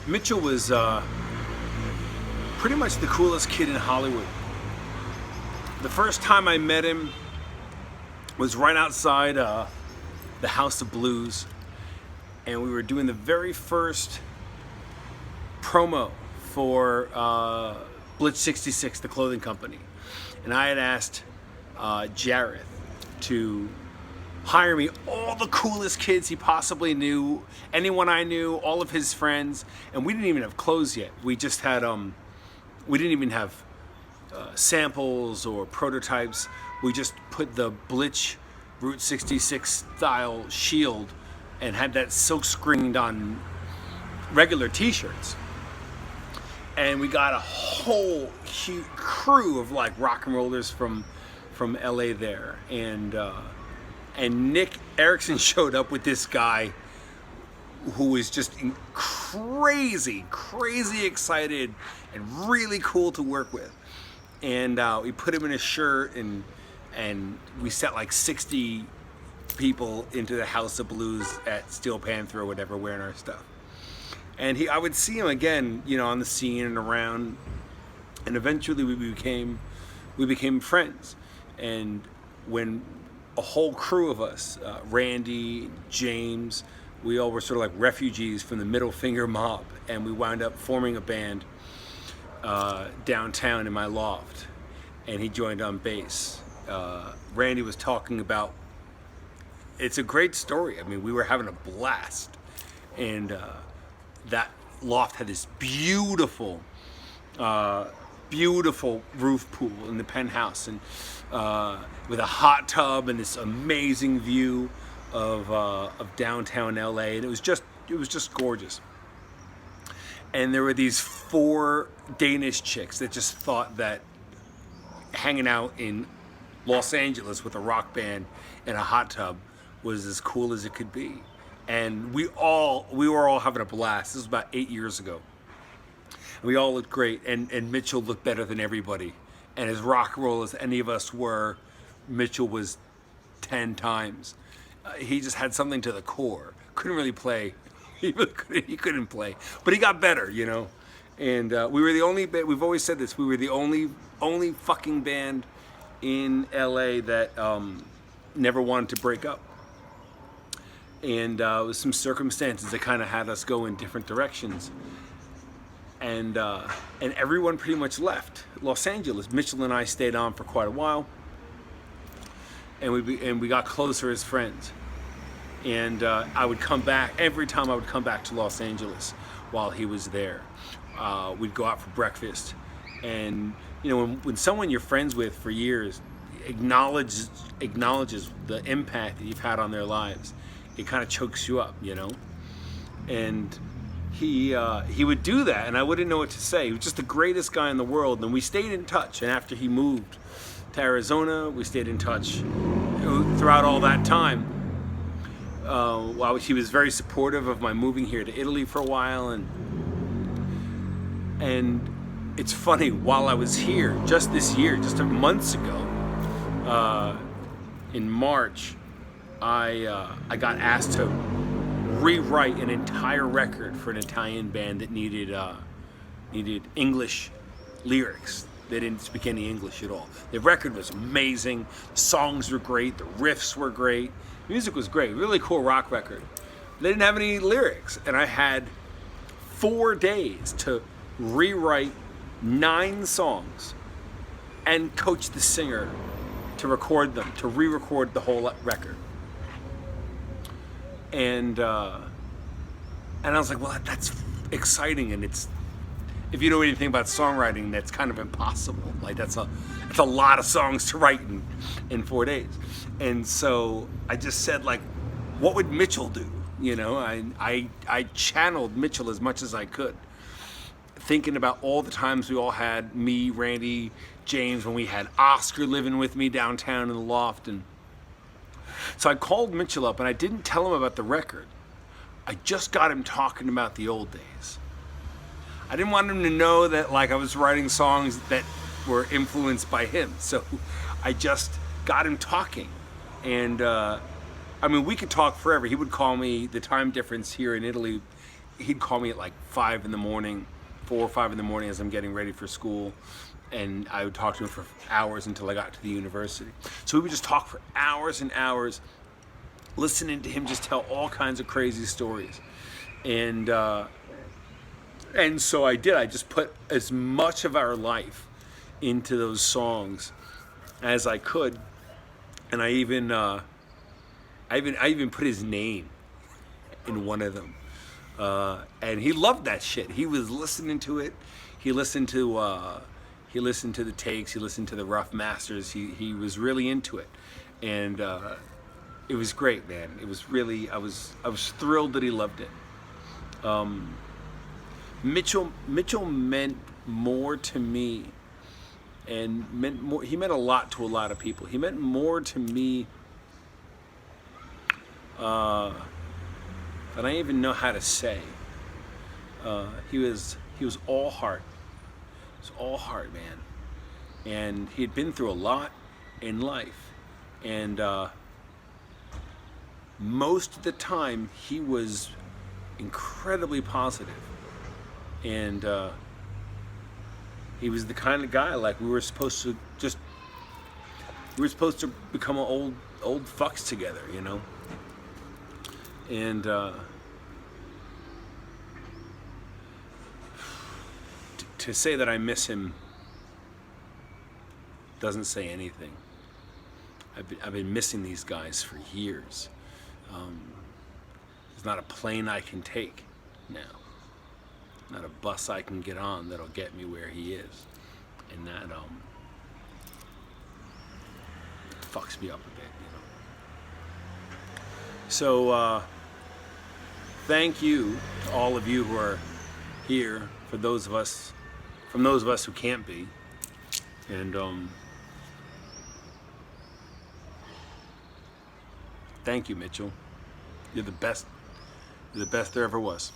Mitchell was pretty much the coolest kid in Hollywood. The first time I met him was right outside the House of Blues, and we were doing the very first promo for Blitz 66, the clothing company. And I had asked Jareth to hire me all the coolest kids he possibly knew, anyone I knew, all of his friends, and we didn't even have clothes yet. We just had, we didn't even have samples or prototypes. We just put the Blitz Route 66 style shield and had that silk screened on regular t-shirts. And we got a whole huge crew of like rock and rollers from LA there. And Nick Erickson showed up with this guy who was just crazy excited and really cool to work with. And we put him in a shirt and we set like 60 people into the House of Blues at Steel Panther or whatever wearing our stuff. And I would see him again, you know, on the scene and around, and eventually we became friends. And when a whole crew of us, Randy, James, we all were sort of like refugees from the Middle Finger mob, and we wound up forming a band downtown in my loft, and he joined on bass. Randy was talking about, it's a great story. I mean, we were having a blast, and that loft had this beautiful roof pool in the penthouse, and with a hot tub and this amazing view of downtown LA, and it was just gorgeous. And there were these 4 Danish chicks that just thought that hanging out in Los Angeles with a rock band in a hot tub was as cool as it could be. And we were all having a blast. This was about 8 years ago. And we all looked great, and Mitchell looked better than everybody. And as rock and roll as any of us were, Mitchell was 10 times. He just had something to the core. Couldn't really play. He couldn't play, but he got better, you know. And we were the only band. We've always said this. We were the only fucking band in LA that never wanted to break up. And it was some circumstances that kind of had us go in different directions. And everyone pretty much left Los Angeles. Mitchell and I stayed on for quite a while, and we got closer as friends. And I would come back every time I would come back to Los Angeles while he was there. We'd go out for breakfast, and you know, when someone you're friends with for years acknowledges the impact that you've had on their lives, it kind of chokes you up, you know. And he would do that, and I wouldn't know what to say. He was just the greatest guy in the world, and we stayed in touch. And after he moved to Arizona, we stayed in touch throughout all that time. While he was very supportive of my moving here to Italy for a while, and it's funny, while I was here just this year, just months ago, in March, I got asked to rewrite an entire record for an Italian band that needed English lyrics. They didn't speak any English at all. The record was amazing. The songs were great. The riffs were great. The music was great. Really cool rock record. They didn't have any lyrics, and I had 4 days to rewrite 9 songs and coach the singer to record them, to re-record the whole record. And I was like, well, that's exciting, and it's, if you know anything about songwriting, that's kind of impossible. Like that's a lot of songs to write in 4 days. And so I just said, like, what would Mitchell do? You know, I channeled Mitchell as much as I could, thinking about all the times we all had, me, Randy, James, when we had Oscar living with me downtown in the loft. And so I called Mitchell up, and I didn't tell him about the record. I just got him talking about the old days. I didn't want him to know that, like, I was writing songs that were influenced by him. So I just got him talking. And I mean, we could talk forever. He would call me, the time difference here in Italy he'd call me at like 5 in the morning, 4 or 5 in the morning as I'm getting ready for school, and I would talk to him for hours until I got to the university. So we would just talk for hours and hours, listening to him just tell all kinds of crazy stories. And so I did. I just put as much of our life into those songs as I could, and I even put his name in one of them, and he loved that shit. He was listening to it. He listened to the takes. He listened to the rough masters. He was really into it, and it was great, man. It was really, I was thrilled that he loved it. Mitchel meant more to me, and he meant a lot to a lot of people. He meant more to me than I even know how to say. He was all heart. He was all heart, man. And he had been through a lot in life, and most of the time he was incredibly positive. And he was the kind of guy, like, we were supposed to become old fucks together, you know. And to say that I miss him doesn't say anything. I've been missing these guys for years. There's not a plane I can take now. Not a bus I can get on that'll get me where he is. And that fucks me up a bit, you know. So thank you to all of you who are here, from those of us who can't be. And thank you, Mitchell. You're the best there ever was.